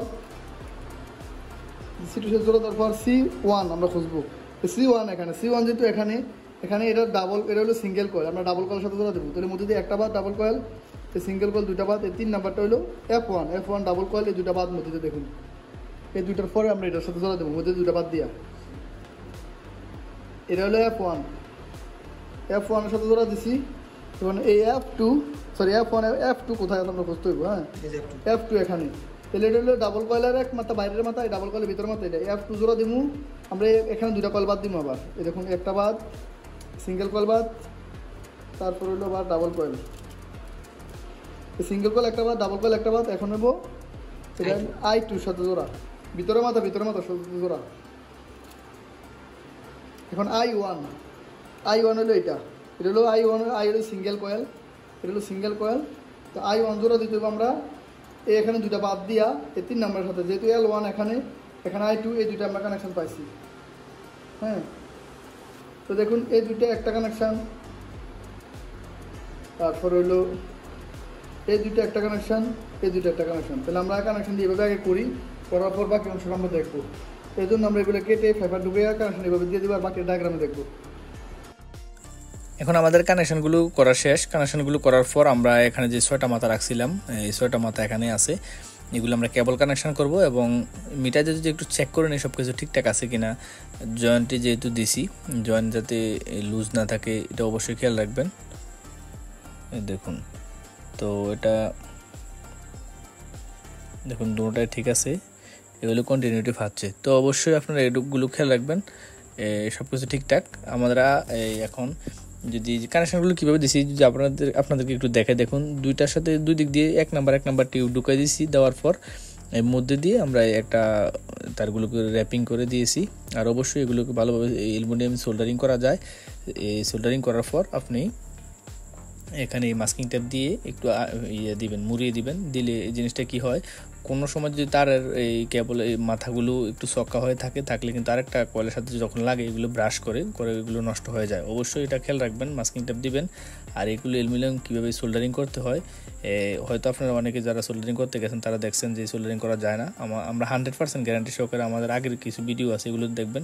C1 আমরা খুঁজবো। C1 যেহেতু এখানে এটা হলো সিঙ্গেল কয়েল, আমরা ডাবল কয়েলের সাথে জোড়া দেবো, তাহলে মধ্যে দিয়ে একটা বাদ ডাবল কয়েল, এই সিঙ্গেল কয়েল দুইটা বাদ, এই 3 নাম্বারটা হলো F1 ডাবল কয়েল, এই দুইটা বাদ মধ্যে দিয়ে দেখুন, এই দুইটার পরে আমরা এটার সাথে জোড়া দেবো, মধ্যে দুইটা বাদ দিয়া, এটা হলো F1 এর সাথে জোড়া দিছি। এখন এই F2 কোথায় আমরা খুঁজতে হইব, হ্যাঁ F2 এখানে, তাহলে এটা হলো ডাবল কয়েলের এক মাথা বাইরের মাথা, এই ডাবল কয়েলের ভিতরের মাথা, এটা F2 জোড়া দিমু আমরা, এখানে দুইটা কয়েল বাদ দিমু আবার, এই দেখুন একটা বাদ, সিঙ্গেল কয়েল বাদ, তারপর হলো আবার ডাবল কয়েল, সিঙ্গেল কয়েল একটা বাদ, ডাবল কয়েল একটা বাদ, এখন হইব এটা I2 সাথে জোড়া, ভিতরের মাথা সাথে জোড়া। এখন I1 হলো এটা হলো I1 হলো সিঙ্গেল কয়েল, এটা হলো সিঙ্গেল কয়েল। তো I1 জোড়া দিতে হবে আমরা এখানে দুইটা বাদ দিয়া, এই 3 নম্বরের সাথে, যেহেতু L1 এখানে I2, এই দুইটা আমরা কানেকশন পাইছি। হ্যাঁ, তো দেখুন এই দুইটা একটা কানেকশান, তারপর হইলো এই দুইটা একটা কানেকশান, তাহলে আমরা কানেকশান দিয়ে এভাবে আগে করার পর বাকি অংশটা আমরা দেখবো। এই জন্য আমরা এগুলো কেটে ফাইবার ঢুকে কানেকশান এভাবে দিয়ে দেবো, আর বাকি ডায়াগ্রামে দেখবো। এখন আমাদের কানেকশনগুলো করা শেষ। কানেকশনগুলো করার পর আমরা এখানে যে 6টা মাথা রাখছিলাম, এই 6টা মাথা এখানে আছে, এগুলো আমরা কেবল কানেকশন করব এবং মিটারে যদি একটু চেক করে নিই সব কিছু ঠিকঠাক আছে কিনা। জয়েন্টটি যেহেতু দিছি, জয়েন্ট যাতে লুজ না থাকে এটা অবশ্যই খেয়াল রাখবেন। দেখুন, তো এটা দেখুন দুটোটাই ঠিক আছে, এগুলো কন্টিনিউটি পাচ্ছে, তো অবশ্যই আপনারা এগুলো খেয়াল রাখবেন, সব কিছু ঠিকঠাক। আমরা এখন যদি কানেকশনগুলো কীভাবে দিছি যদি আপনাদেরকে একটু দেখে দেখুন, দুইটার সাথে দুই দিক দিয়ে এক নাম্বার টিউব ঢুকাই দিয়েছি, দেওয়ার পর এর মধ্যে দিয়ে আমরা একটা তারগুলোকে র্যাপিং করে দিয়েছি। আর অবশ্যই এগুলোকে ভালোভাবে অ্যালুমিনিয়াম সোল্ডারিং করা যায়। এই সোল্ডারিং করার পর আপনি এখানে এই মাস্কিং টেপ দিয়ে একটু দিবেন, মুড়িয়ে দিবেন। দিলে এই জিনিসটা কি হয়, কোনো সময় যদি তারের এই কেবল এই মাথাগুলো একটু চক্কা হয়ে থাকলে কিন্তু আরেকটা কয়েলের সাথে যখন লাগে এগুলো ব্রাশ করে এগুলো নষ্ট হয়ে যায়। অবশ্যই এটা খেয়াল রাখবেন, মাস্কিং টেপ দিবেন। আর এগুলো অ্যালুমিনিয়াম কীভাবে সোল্ডারিং করতে হয়, হয়তো আপনারা অনেকে যারা সোল্ডারিং করতে গেছেন তারা দেখছেন যে সোল্ডারিং করা যায় না। আমরা 100% গ্যারান্টি সহকারে আমাদের আগের কিছু ভিডিও আছে, এগুলো দেখবেন।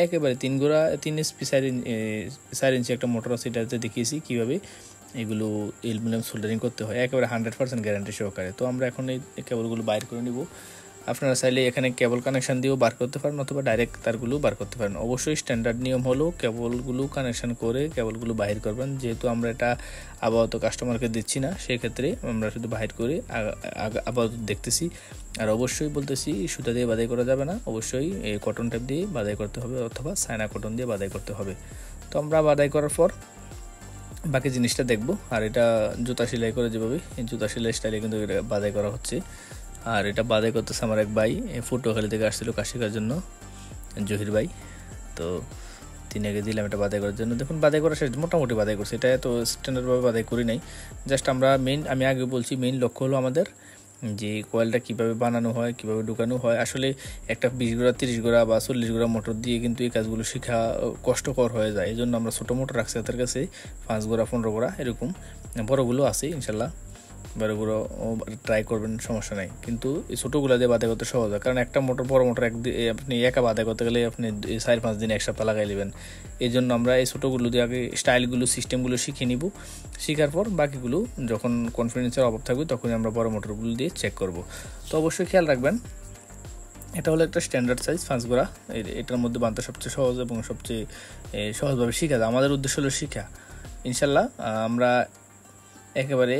একেবারে 3 HP 4 ইঞ্চি একটা মোটর আছে, এটাতে দেখিয়েছি কীভাবে এগুলো অ্যালুমিনিয়াম সোল্ডারিং করতে হয়, একেবারে 100% গ্যারান্টি সহকারে। তো আমরা এখন এই কেবলগুলো বাইর করে নিব। আপনারা চাইলে এখানে কেবল কানেকশন দিয়েও বার করতে পারেন অথবা ডাইরেক্ট তারগুলো বার করতে পারেন। অবশ্যই স্ট্যান্ডার্ড নিয়ম হলো কেবলগুলো কানেকশন করে কেবলগুলো বাহির করবেন। যেহেতু আমরা এটা আপাতত কাস্টমারকে দিচ্ছি না, সেক্ষেত্রে আমরা শুধু বাহির করে আপাতত দেখতেছি। আর অবশ্যই বলতেছি সুতা দিয়ে বাদাই করা যাবে না, অবশ্যই কটন টেপ দিয়ে বাদাই করতে হবে অথবা সাইনা কটন দিয়ে বাদাই করতে হবে। তো আমরা বাদাই করার পর বাকি জিনিসটা দেখব। আর এটা জুতা সেলাই করে যেভাবে এই জুতা সেলাই স্টাইলে কিন্তু এটা বাদাই করা হচ্ছে। আর এটা বাদাই করতেছে আমার এক ভাই, পটুয়াখালী থেকে আসছিল কাজ শেখার জন্য, জহির ভাই। তো তিনি আগে দিলাম এটা বাদাই করার জন্য। দেখুন বাদাই করা শেষ, মোটামুটি বাদাই করছে, এটা এত স্ট্যান্ডার্ডভাবে বাদাই করি নাই। জাস্ট আমরা আমি আগে বলছি মেইন লক্ষ্য হলো আমাদের যে কয়েলটা কীভাবে বানানো হয়, কীভাবে ঢুকানো হয়। আসলে একটা 20 গোড়া 30 গোড়া বা 40 গোড়া মোটর দিয়ে কিন্তু এই কাজগুলো শেখা কষ্টকর হয়ে যায়। এই জন্য আমরা ছোটো মোটর রাখছি তাদের কাছে, 5 গোড়া 15 গোড়া এরকম, বড়গুলো আছে ইনশাল্লাহ, বড়গুলো ট্রাই করবেন, সমস্যা নাই। কিন্তু এই ছোটোগুলো দিয়ে বাদাই করতে সহজ হয়, কারণ একটা মোটর বড় মোটর আপনি একা বাদাই করতে গেলে আপনি 4-5 দিন এক সপ্তাহ লাগাই নেবেন। এই জন্য আমরা এই ছোটোগুলো দিয়ে আগে স্টাইলগুলো সিস্টেমগুলো শিখে নিব। শেখার পর বাকিগুলো যখন কনফিডেন্সের অভাব থাকবে তখনই আমরা বড় মোটরগুলো দিয়ে চেক করব। তো অবশ্যই খেয়াল রাখবেন, এটা হলো একটা স্ট্যান্ডার্ড সাইজ 5 গোড়া। এটার মধ্যে বানতে সবচেয়ে সহজ এবং সবচেয়ে সহজভাবে শেখা যায়। আমাদের উদ্দেশ্য হলো শিখা। ইনশাল্লাহ আমরা একেবারে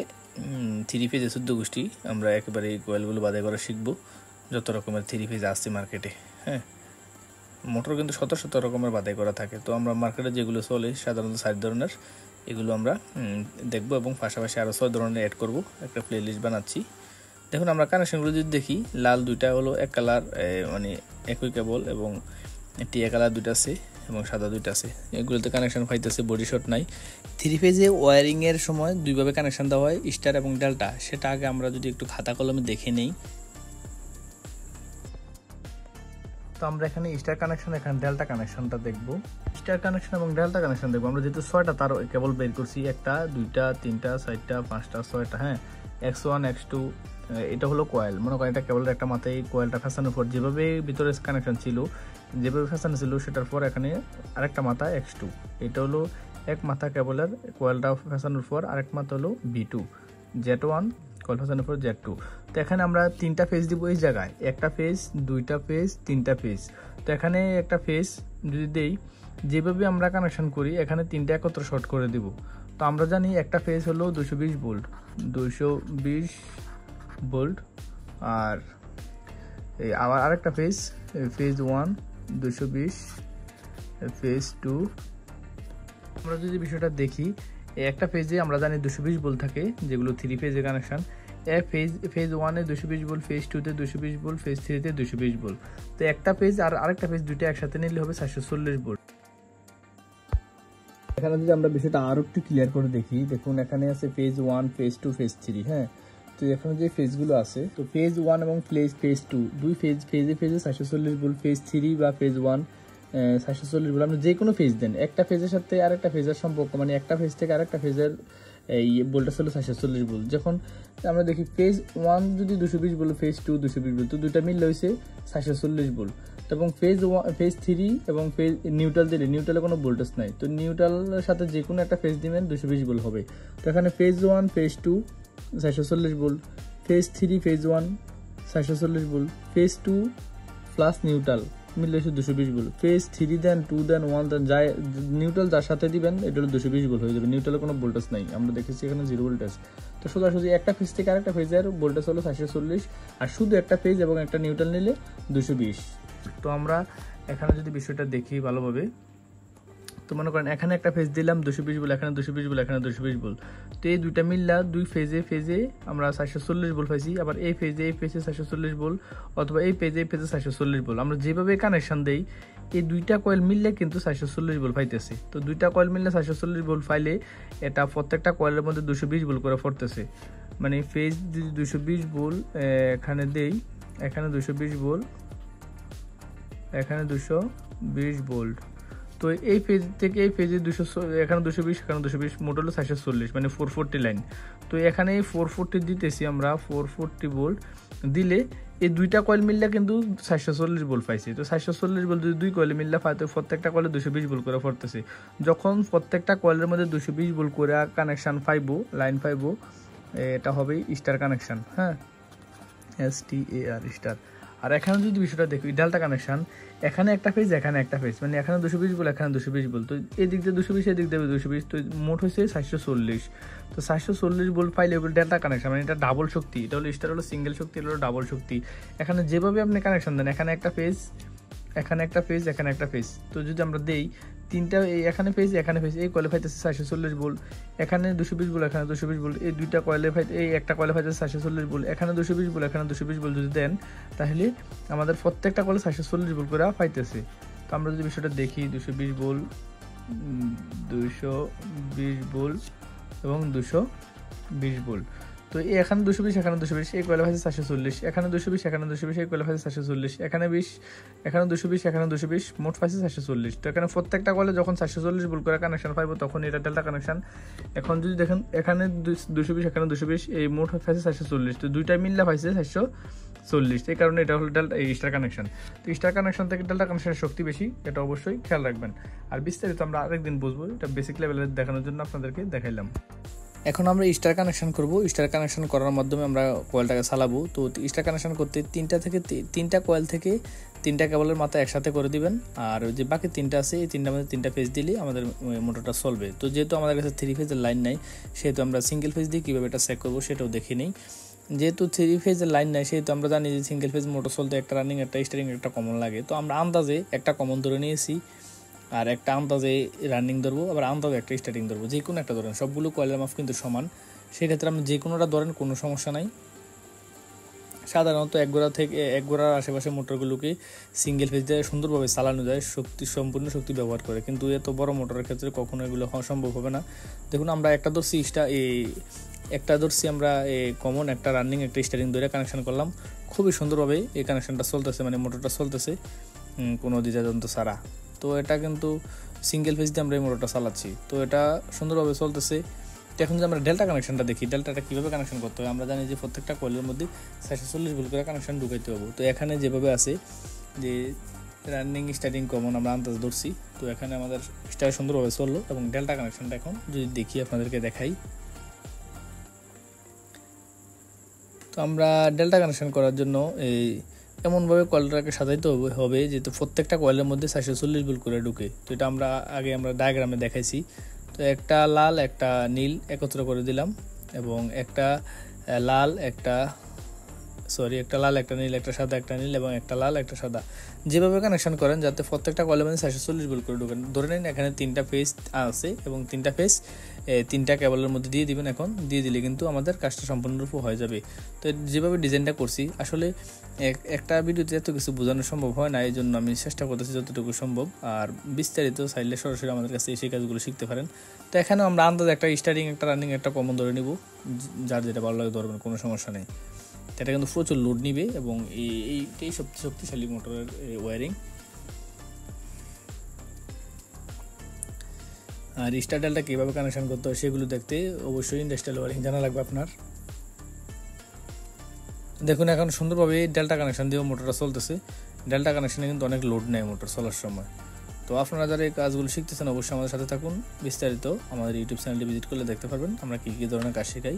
3 ফেজে 14 গোষ্ঠী আমরা একেবারে এই কয়েলগুলো বাদাই করা শিখবো। যত রকমের 3 ফেজ আসছে মার্কেটে, হ্যাঁ, মোটর কিন্তু শত শত রকমের বাদাই করা থাকে। তো আমরা মার্কেটে যেগুলো চলে সাধারণত 4 ধরনের, এগুলো আমরা দেখবো এবং পাশাপাশি আরও 6 ধরনের অ্যাড করব। একটা প্লে লিস্ট বানাচ্ছি। দেখুন আমরা কানেকশনগুলো যদি দেখি, লাল দুইটা হলো এক কালার, মানে একই কেবল, এবং টিয়া কালার দুইটা আছে এবং সাদা দুইটা আছে। এগুলোতে কানেকশন পাইতেছে, বডি শট নাই। 3 ফেজে ওয়ারিংয়ের সময় দুইভাবে কানেকশন দেওয়া হয়, স্টার এবং ডেল্টা। সেটা আগে আমরা যদি একটু খাতা কলমে দেখে নেই। তো আমরা এখানে স্টার কানেকশন, এখানে ডেল্টা কানেকশনটা দেখবো। স্টার কানেকশন এবং ডেল্টা কানেকশন দেখবো। আমরা যেহেতু 6টা তার কেবল বের করছি, 1টা 2টা 3টা 4টা 5টা 6টা, হ্যাঁ, X1 X2, এটা হলো কয়েল। মনে করেন এটা কেবলের একটা মাথায় কয়েলটা ফেসানোর পর যেভাবে ভিতরে কানেকশন ছিল, যেভাবে ফেসানো ছিল, সেটার পর এখানে আরেকটা মাথা X2। এটা হলো এক মাথা কেবলের কয়েলটা ফেসানোর পর, আরেক মাথা হলো B2, Z1 কয়েল ফেসানোর পর Z2। তো এখানে আমরা 3টা ফেজ দিব এই জায়গায়, একটা ফেজ, 2টা ফেজ, 3টা ফেজ। তো এখানে একটা ফেজ যদি দেই, যেভাবে আমরা কানেকশন করি এখানে 3টা একত্র শর্ট করে দিব। তো আমরা জানি একটা ফেজ হলো 220 ভোল্ট, 220 ভোল্ট। আর এই আবার আরেকটা ফেজ, ফেজ 1 220, ফেজ 2। আমরা যদি বিষয়টা দেখি, একটা ফেজে আমরা জানি 220 ভোল্ট থাকে, যেগুলো 3 ফেজে কানেকশন। ফেজ 1-এ 220 ভোল্ট, ফেজ 2-তে 220 ভোল্ট, ফেজ 3-তে 220 ভোল্ট। তো একটা ফেজ আর আরেকটা ফেজ দুইটা একসাথে নিলে হবে 440 ভোল্ট। এখানে যদি আমরা বিষয়টা আরো একটু ক্লিয়ার করে দেখি, দেখুন এখানে আছে ফেজ 1, ফেজ 2, ফেজ 3, হ্যাঁ। তো এখানে যে ফেজগুলো আছে, তো ফেজ 1 এবং ফেজ 2 দুই ফেজে 440 ভোল্ট, ফেজ 3 বা ফেজ 1 440 ভোল্ট। আপনি যে কোনো ফেজ দেন, একটা ফেজের সাথে আরেকটা ফেজের সম্পর্ক, মানে একটা ফেজ থেকে আরেকটা ফেজের এই ভোল্টেজ হলো 440 ভোল্ট। যখন আমরা দেখি ফেজ 1 যদি 220 ভোল্ট, ফেজ 2 220 ভোল্ট, তো দুইটা মিললে হয়েছে 440 ভোল্ট। এবং ফেজ 3 এবং ফেজ নিউট্রাল দিলে, নিউট্রালে কোনো ভোল্টেজ নাই, তো নিউট্রালের সাথে যে কোনো একটা ফেজ দিবেন 220 ভোল্ট হবে। তো এখানে phase 1 phase 2 440 volt, phase 3 phase 1 440 volt, phase 2 plus neutral মিললে হচ্ছে 220 ভোল্ট। ফেজ 3 দেন 2 দেন 1 দেন, যাই নিউট্রাল যার সাথে দিবেন এটা হলো 220 ভোল্ট হয়ে যাবে। নিউট্রালে কোনো ভোল্টেজ নাই, আমরা দেখেছি এখানে 0 ভোল্টেজ। তো সোজাসুজি একটা ফেজ থেকে আরেকটা ফেজের ভোল্টেজ হলো 440, আর শুধু একটা ফেজ এবং একটা নিউট্রাল নিলে 220। তো আমরা এখানে যদি বিষয়টা দেখি ভালোভাবে, তো মনে করেন এখানে একটা ফেজ দিলাম 220 ভোল্ট, এখানে 220 ভোল্ট, এখানে 220 ভোল্ট। তো এই দুইটা মিললা দুই ফেজে আমরা 440 ভোল্ট পাইছি। আবার এই ফেজে 440 ভোল্ট, অথবা এই ফেজে 440 ভোল্ট। আমরা যেভাবে কানেকশন দেই, এই দুইটা কয়েল মিললে কিন্তু 440 ভোল্ট পাইতেছে। তো দুইটা কয়েল মিললে 440 ভোল্ট পাইলে এটা প্রত্যেকটা কয়েলের মধ্যে 220 ভোল্ট করে পড়তেছে। মানে ফেজ যদি 220 ভোল্ট এখানে দেই, এখানে 220 ভোল্ট, এখানে 220 ভোল্ট। তো এই ফেজ থেকে এই ফেজে 200, এখানে 220, এখানে 220, মোট হলো 440, মানে 440 লাইন। তো এখানে 440 দিতেছি আমরা, 440 ভোল্ট দিলে এই দুইটা কয়েল মিললে কিন্তু 440 ভোল্ট পাইছে। তো 440 ভোল্ট যদি দুই কয়েলে মিললে পাই, তো প্রত্যেকটা কয়েলে 220 ভোল্ট করে পড়তেছে। যখন প্রত্যেকটা কয়েলের মধ্যে 220 ভোল্ট করে কানেকশান পাইবো, লাইন পাইবো, এটা হবে স্টার কানেকশান, হ্যাঁ, STAR স্টার। আর এখানে যদি বিষয়টা দেখি ডেল্টা কানেকশন, এখানে একটা ফেজ এখানে একটা ফেজ, মানে এখানে 220 ভোল্ট এখানে 220 ভোল্ট, তো এই দিক দিয়ে 220 এই দিক দিয়ে 220, তো মোট হচ্ছে 740। তো 740 ভোল্ট পাইলে ওগুলো ডেল্টা কানেকশন, মানে এটা ডাবল শক্তি। এটা হলো স্টার হলো সিঙ্গেল শক্তি, এটা হলো ডাবল শক্তি। এখানে যেভাবে আপনি কানেকশন দেন, এখানে একটা ফেজ এখানে একটা ফেজ এখানে একটা ফেজ, তো যদি আমরা দেই তিনটা, এই এখানে ফেজ এখানে ফেজ, এই কয়েলে ফাইতেছে 740 ভোল্ট, এখানে 220 ভোল্ট এখানে 220 ভোল্ট, এই দুইটা কয়েলে এই একটা কয়েলে ফাইতেছে 740 ভোল্ট, এখানে 220 ভোল্ট এখানে 220 ভোল্ট যদি দেন, তাহলে আমাদের প্রত্যেকটা কয়েলে 740 ভোল্ট করে পাইতেছে। তো আমরা যদি বিষয়টা দেখি 220 ভোল্ট 220 ভোল্ট এবং 220 ভোল্ট, তো এখানে 220 এখানে 220, এই কয়েলে ফাইছে 740, এখানে 220 এখানে 220, এই কয়েলে ফাইছে 740, এখানে 20 এখানে 220 এখানে 220, মোট ফাইছে 740। তো এখানে প্রত্যেকটা কয়েলে যখন 740 ভোল্ট করে কানেকশন পাইবো তখন এটা ডেল্টা কানেকশন। এখন যদি দেখেন এখানে 220 এখানে 220, এই মোট ফাইছে 740, তো দুইটা মিললে পাইছে 740, এই কারণে এটা হলো ডেল্টা স্টার কানেকশন। তো স্টার কানেকশন থেকে ডেল্টা কানেকশনের শক্তি বেশি, এটা অবশ্যই খেয়াল রাখবেন। আর বিস্তারিত আমরা আরেকদিন বুঝবো, এটা বেসিক লেভেলে দেখানোর জন্য আপনাদেরকে দেখাইলাম। এখন আমরা স্টার কানেকশন করব। স্টার কানেকশন করার মাধ্যমে আমরা কয়েলটাকে চালাবো। তো স্টার কানেকশন করতে তিনটা কয়েল থেকে তিনটা কেবলের মাথা একসাথে করে দিবেন, আর যে বাকি তিনটা আছে এই তিনটার মধ্যে তিনটা ফেজ দিলে আমাদের মোটরটা চলবে। তো যেহেতু আমাদের কাছে 3 ফেজের লাইন নাই, সেহেতু আমরা সিঙ্গেল ফেজ দিয়ে কীভাবে এটা চেক করবো সেটাও দেখে নিই। যেহেতু 3 ফেজের লাইন নাই, সেহেতু আমরা জানি যে সিঙ্গেল ফেজ মোটর চলতে একটা রানিং একটা স্টারিং একটা কমন লাগে। তো আমরা আন্দাজে একটা কমন ধরে নিয়েছি, আর একটা আন্দাজে রানিং ধরবো, আবার আন্দাজে একটা স্টার্টিং ধরবো, যে কোনো একটা ধরেন। সবগুলো কয়েলের মাপ কিন্তু সমান, সেক্ষেত্রে আপনি যে কোনোটা ধরেন কোনো সমস্যা নাই। সাধারণত এক গোড়ার আশেপাশে মোটরগুলোকে সিঙ্গেল ফেজ দিয়ে সুন্দরভাবে চালানো যায় সম্পূর্ণ শক্তি ব্যবহার করে, কিন্তু এত বড় মোটরের ক্ষেত্রে কখনো এগুলো হওয়া সম্ভব হবে না। দেখুন আমরা একটা ধরছি আমরা কমন, একটা রানিং একটা স্টারিং ধরে কানেকশন করলাম, খুবই সুন্দরভাবে এই কানেকশনটা চলতেছে, মানে মোটরটা চলতেছে কোনো দ্বিধাদ্বন্দ্ব ছাড়া। তো এটা কিন্তু সিঙ্গেল ফেজ দিয়ে আমরা এই মোটরটা চালাচ্ছি, তো এটা সুন্দরভাবে চলতেছে। তো এখন যদি আমরা ডেল্টা কানেকশনটা দেখি, ডেল্টাটা কীভাবে কানেকশন করতে হবে, আমরা জানি যে প্রত্যেকটা কয়েলের মধ্যে 740 ভোল্ট করে কানেকশন ঢুকাইতে হবে। তো এখানে যেভাবে আছে যে রানিং স্টার্টিং কমন আমরা আন্দাজ ধরছি, তো এখানে আমাদের স্টার সুন্দরভাবে চললো। এবং ডেল্টা কানেকশনটা এখন যদি দেখি আপনাদেরকে দেখাই, তো আমরা ডেল্টা কানেকশন করার জন্য এমনভাবে কয়েলটাকে সাজাইতে হবে যেহেতু প্রত্যেকটা কয়েলের মধ্যে 740 ভোল্ট করে ঢুকে। তো এটা আমরা ডায়াগ্রামে দেখাইছি। তো একটা লাল একটা নীল একত্র করে দিলাম, এবং একটা লাল একটা নীল, একটা সাদা একটা নীল, এবং একটা লাল একটা সাদা, যেভাবে কানেকশন করেন যাতে প্রত্যেকটা কয়েলের মধ্যে 740 ভোল্ট করে ঢুকেন। ধরে নিন এখানে 3টা ফেজ আছে এবং 3টা ফেজ 3টা কেবলের মধ্যে দিয়ে দিবেন। এখন দিয়ে দিলে কিন্তু আমাদের কাজটা সম্পূর্ণরূপে হয়ে যাবে। তো যেভাবে ডিজাইনটা করছি, আসলে একটা ভিডিওতে এত কিছু বোঝানো সম্ভব হয় না, এই জন্য আমি চেষ্টা করতেছি যতটুকু সম্ভব। আর বিস্তারিত চাইলে সরাসরি আমাদের কাছে এই কাজগুলো শিখতে পারেন। তো এখানেও আমরা আন্দাজ একটা স্টার্টিং একটা রানিং একটা কমন ধরে নিব, যার যেটা ভালো লাগে ধরবেন, কোনো সমস্যা নেই। এটা কিন্তু প্রচুর লোড নিবে, এবং এইটাই সবচেয়ে শক্তিশালী মোটরের ওয়ারিং। আর স্টার ডেল্টা কীভাবে কানেকশন করতে হয় সেগুলো দেখতে অবশ্যই ইন্ডাস্ট্রিয়াল ওয়ারিং জানা লাগবে আপনার। দেখুন এখন সুন্দরভাবে ডেল্টা কানেকশন দিয়েও মোটরটা চলতেছে। ডেল্টা কানেকশনে কিন্তু অনেক লোড নেয় মোটর চলার সময়। তো আপনারা যারা এই কাজগুলো শিখতেছেন অবশ্যই আমাদের সাথে থাকুন। বিস্তারিত আমাদের ইউটিউব চ্যানেলটি ভিজিট করলে দেখতে পারবেন আমরা কী ধরনের কাজ শেখাই।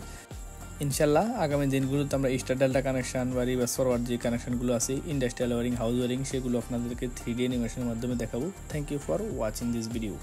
ইনশাল্লাহ আগামী দিনগুলোতে আমরা স্টার ডেল্টা কানেকশন বা রিভার্স ফরওয়ার্ড যে কানেকশনগুলো আছে, ইন্ডাস্ট্রিয়াল ওয়ারিং, হাউস ওয়ারিং, সেগুলো আপনাদেরকে 3D অ্যানিমেশনের মাধ্যমে দেখাবো। Thank you for watching this video.